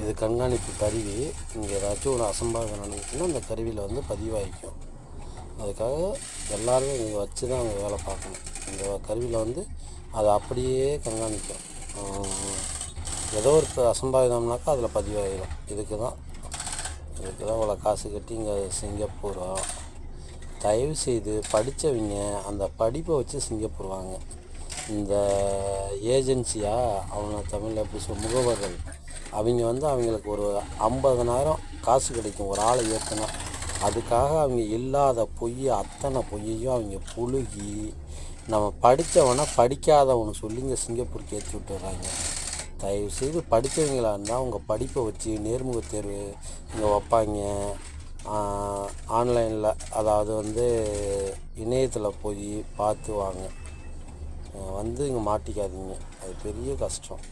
இது கண்காணிப்பு கருவி. இங்கே ஏதாச்சும் ஒரு அசம்பாவிதம் நடந்துச்சுன்னா அந்த கருவியில் வந்து பதிவாகிக்கும். அதுக்காக எல்லோரும் இங்கே வச்சு தான் அவங்க வேலை பார்க்கணும். இந்த கருவியில் வந்து அதை அப்படியே கண்காணிக்கும். ஏதோ ஒரு அசம்பாவிதம்னாக்கா அதில் பதிவாகிடும். இதுக்கு தான் இவ்வளோ காசு கட்டி இங்கே சிங்கப்பூரா. தயவுசெய்து படித்தவங்க அந்த படிப்பை வச்சு சிங்கப்பூர் வாங்க. இந்த ஏஜென்சியாக அவங்க தமிழில் எப்படி முகவர்கள் அவங்க வந்து அவங்களுக்கு ஒரு 50,000 காசு கிடைக்கும் ஒரு ஆளை ஏற்றினா. அதுக்காக அவங்க இல்லாத அத்தனை பொய்யையும் அவங்க புழுகி நம்ம படித்தவனை படிக்காதவனை சொல்லி இங்கே சிங்கப்பூருக்கு ஏற்றி விட்டுறாங்க. தயவுசெய்து படித்தவங்களாக இருந்தால் உங்கள் படிப்பை வச்சு நேர்முக தேர்வு இங்கே வைப்பாங்க. ஆன்லைனில் அதாவது வந்து இணையத்தில் போய் பார்த்து வாங்க. வந்து இங்கே மாட்டிக்காதீங்க. அது பெரிய கஷ்டம்.